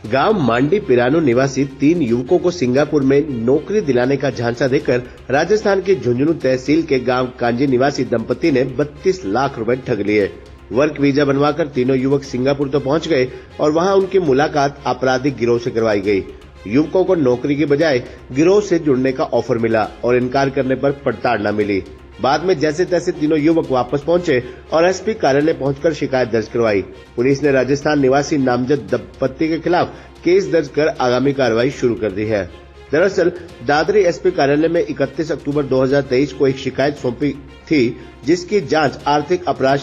गांव मांडी पिरानो निवासी 3 युवकों को सिंगापुर में नौकरी दिलाने का झांसा देकर राजस्थान के झुंझुनू तहसील के गांव कांजी निवासी दंपति ने 32 लाख रुपए ठग लिए। वर्क वीजा बनवाकर तीनों युवक सिंगापुर तो पहुंच गए और वहां उनकी मुलाकात आपराधिक गिरोह से करवाई गई। युवकों को नौकरी के बजाय गिरोह से जुड़ने का ऑफर मिला और इनकार करने पर प्रताड़ना मिली। बाद में जैसे तैसे तीनों युवक वापस पहुंचे और एसपी कार्यालय पहुंचकर शिकायत दर्ज करवाई। पुलिस ने राजस्थान निवासी नामजद दंपति के खिलाफ केस दर्ज कर आगामी कार्रवाई शुरू कर दी है। दरअसल दादरी एसपी कार्यालय में 31 अक्टूबर 2023 को एक शिकायत सौंपी थी, जिसकी जांच आर्थिक अपराध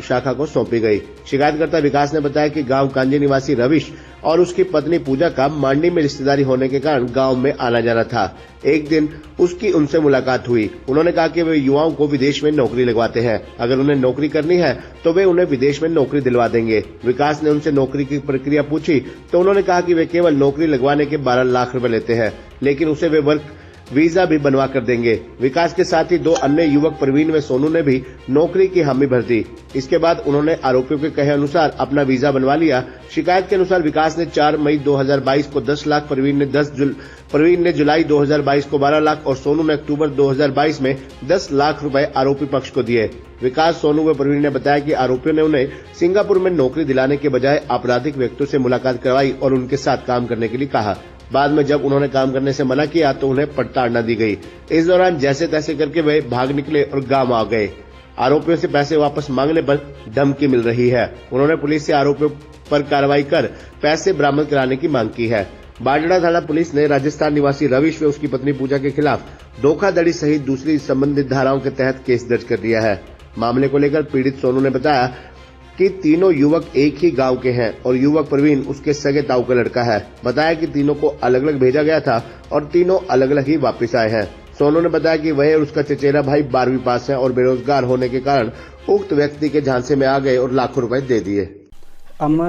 शाखा को सौंपी गई। शिकायतकर्ता विकास ने बताया कि गांव कांजी निवासी रविश और उसकी पत्नी पूजा का मांडी में रिश्तेदारी होने के कारण गांव में आना जाना था। एक दिन उसकी उनसे मुलाकात हुई। उन्होंने कहा कि वे युवाओं को विदेश में नौकरी लगवाते हैं, अगर उन्हें नौकरी करनी है तो वे उन्हें विदेश में नौकरी दिलवा देंगे। विकास ने उनसे नौकरी की प्रक्रिया पूछी तो उन्होंने कहा कि वे केवल नौकरी लगवाने के 12 लाख रुपए लेते हैं, लेकिन उसे वे वर्क वीजा भी बनवा कर देंगे। विकास के साथ ही 2 अन्य युवक प्रवीण व सोनू ने भी नौकरी की हामी भर दी। इसके बाद उन्होंने आरोपियों के कहे अनुसार अपना वीजा बनवा लिया। शिकायत के अनुसार विकास ने 4 मई 2022 को 10 लाख, प्रवीण ने जुलाई 2022 को 12 लाख और सोनू ने अक्टूबर 2022 में 10 लाख रुपए आरोपी पक्ष को दिए। विकास, सोनू व प्रवीण ने बताया कि आरोपियों ने उन्हें सिंगापुर में नौकरी दिलाने के बजाय आपराधिक व्यक्तियों से मुलाकात करवाई और उनके साथ काम करने के लिए कहा। बाद में जब उन्होंने काम करने से मना किया तो उन्हें प्रताड़ना दी गई। इस दौरान जैसे तैसे करके वे भाग निकले और गांव आ गए। आरोपियों से पैसे वापस मांगने पर धमकी मिल रही है। उन्होंने पुलिस से आरोपियों पर कार्रवाई कर पैसे बरामद कराने की मांग की है। बाडड़ा थाना पुलिस ने राजस्थान निवासी रविश व उसकी पत्नी पूजा के खिलाफ धोखाधड़ी सहित दूसरी संबंधित धाराओं के तहत केस दर्ज कर दिया है। मामले को लेकर पीड़ित सोनू ने बताया कि तीनों युवक एक ही गांव के हैं और युवक प्रवीण उसके सगे ताऊ का लड़का है। बताया कि तीनों को अलग अलग भेजा गया था और तीनों अलग अलग ही वापस आए हैं। सोनू ने बताया कि वह और उसका चचेरा भाई 12वीं पास है और बेरोजगार होने के कारण उक्त व्यक्ति के झांसे में आ गए और लाखों रुपए दे दिए। हम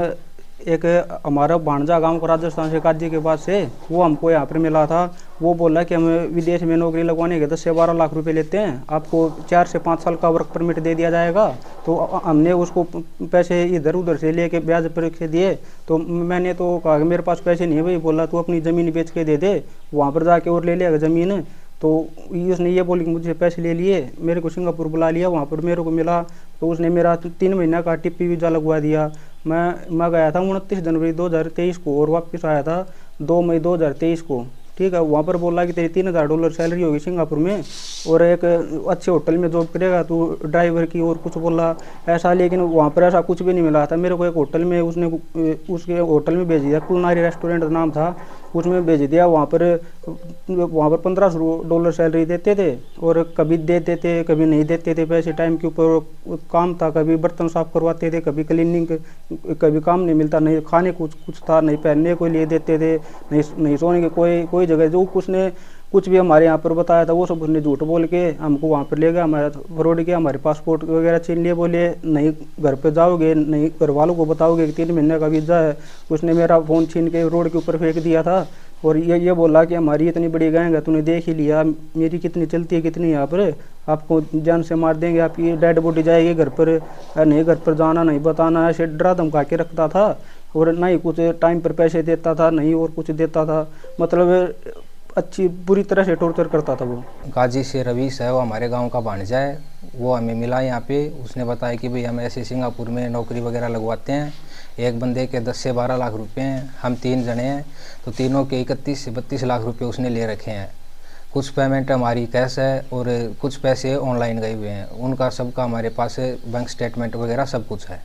एक हमारा भाणजा गांव को राजस्थान से काजी के पास से वो हमको यहाँ पर मिला था। वो बोला कि हमें विदेश में नौकरी लगवाने के 10 से 12 लाख रुपए लेते हैं, आपको 4 से 5 साल का वर्क परमिट दे दिया जाएगा। तो हमने उसको पैसे इधर उधर से लेके ब्याज पर के दिए। तो मैंने तो कहा कि मेरे पास पैसे नहीं है भाई। बोला तू अपनी ज़मीन बेच के दे दे, वहाँ पर जाके और ले लेगा ज़मीन। तो उसने ये बोली कि मुझे पैसे ले लिए, मेरे को सिंगापुर बुला लिया। वहाँ पर मेरे को मिला तो उसने मेरा 3 महीना का टिप्पी वीज़ा लगवा दिया। मैं गया था 29 जनवरी 2023 को और वापस आया था 2 मई 2023 को। ठीक है, वहाँ पर बोला कि तेरी $3000 सैलरी होगी सिंगापुर में और एक अच्छे होटल में जॉब करेगा तू ड्राइवर की, और कुछ बोला ऐसा। लेकिन वहाँ पर ऐसा कुछ भी नहीं मिला था मेरे को। एक होटल में उसके होटल में भेज दिया, कुलनारी रेस्टोरेंट नाम था, उसमें भेज दिया। वहाँ पर $1500 सैलरी देते थे और कभी देते थे कभी नहीं देते थे। पैसे टाइम के ऊपर काम था, कभी बर्तन साफ करवाते थे, कभी क्लीनिंग, कभी काम नहीं मिलता, नहीं खाने कुछ था, नहीं पहनने को लिए देते थे, नहीं सोने के कोई जगह। जो कुछ भी हमारे यहाँ पर बताया था वो सब उसने झूठ बोल के हमको वहाँ पर ले गया, हमारा फ्रॉड किया, हमारे पासपोर्ट वगैरह छीन लिए। बोले नहीं घर पे जाओगे, नहीं घर वालों को बताओगे कि 3 महीने का वीज़ा है। उसने मेरा फ़ोन छीन के रोड के ऊपर फेंक दिया था और ये बोला कि हमारी इतनी बड़ी गैंग है, तूने देख ही लिया मेरी कितनी चलती है, कितनी यहाँ पर, आपको जान से मार देंगे, आपकी डेड बॉडी जाएगी घर पर, नहीं घर पर जाना, नहीं बताना। ऐसे डरा धमका के रखता था और ना ही कुछ टाइम पर पैसे देता था, नहीं और कुछ देता था। मतलब अच्छी बुरी तरह से टॉर्चर करता था वो। गाजी से रवीश है, वो हमारे गांव का भांजा है। वो हमें मिला यहाँ पे, उसने बताया कि भाई हम ऐसे सिंगापुर में नौकरी वगैरह लगवाते हैं। एक बंदे के 10 से 12 लाख रुपए हैं, हम 3 जने हैं, तो तीनों के 31 से 32 लाख रुपए उसने ले रखे हैं। कुछ पेमेंट हमारी कैश है और कुछ पैसे ऑनलाइन गए हुए हैं। उनका सबका हमारे पास बैंक स्टेटमेंट वगैरह सब कुछ है।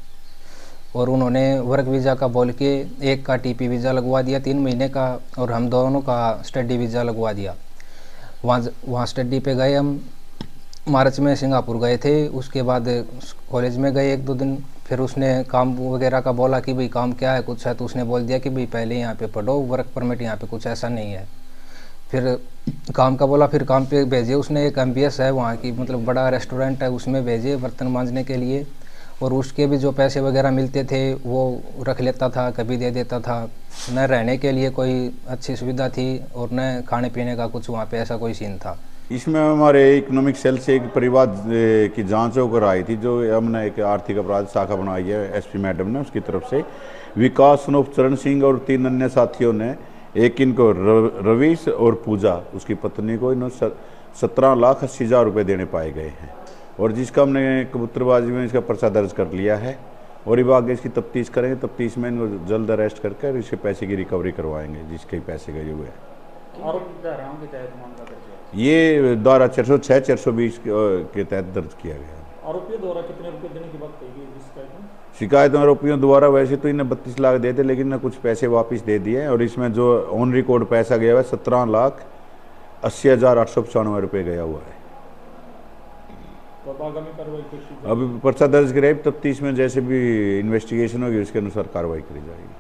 और उन्होंने वर्क वीज़ा का बोल के एक का टीपी वीज़ा लगवा दिया 3 महीने का और हम दोनों का स्टडी वीज़ा लगवा दिया। वहाँ स्टडी पे गए हम, मार्च में सिंगापुर गए थे। उसके बाद कॉलेज में गए 1-2 दिन, फिर उसने काम वगैरह का बोला कि भाई काम क्या है कुछ है, तो उसने बोल दिया कि भाई पहले यहाँ पे पढ़ो, वर्क परमिट यहाँ पे कुछ ऐसा नहीं है। फिर काम का बोला, फिर काम पे भेजे उसने। एक MBS है वहाँ की, मतलब बड़ा रेस्टोरेंट है, उसमें भेजे बर्तन मांजने के लिए। और उसके भी जो पैसे वगैरह मिलते थे वो रख लेता था, कभी दे देता था। न रहने के लिए कोई अच्छी सुविधा थी और न खाने पीने का कुछ वहाँ पे ऐसा कोई सीन था। इसमें हमारे इकोनॉमिक सेल से एक परिवार की जांच होकर आई थी, जो हमने एक आर्थिक अपराध शाखा बनाई है एसपी मैडम ने, उसकी तरफ से विकास सनोफ चरण सिंह और 3 अन्य साथियों ने एक इनको रवीश और पूजा उसकी पत्नी को इन्होंने 17,80,000 रुपये देने पाए गए हैं, और जिसका हमने कबूतरबाजी में इसका पर्चा दर्ज कर लिया है और अब आगे इसकी तफ्तीश करेंगे। तफ्तीश में इनको जल्द अरेस्ट करके इसके पैसे की रिकवरी करवाएंगे जिसके पैसे गए हुए हैं। ये धारा 406 420 के तहत दर्ज किया गया है। आरोपियों द्वारा कितने रुपए देने की बात कही गई इस शिकायत में? शिकायत आरोपियों द्वारा वैसे तो इन्हें 32 लाख देते, लेकिन इन्हें कुछ पैसे वापस दे दिए, और इसमें जो ऑन रिकॉर्ड पैसा गया हुआ है 17,80,895 रुपये गया हुआ है। तो अब आगामी कार्रवाई कैसी? अभी पर्चा दर्ज कराई, तफ्तीश में जैसे भी इन्वेस्टिगेशन होगी उसके अनुसार कार्रवाई करी जाएगी।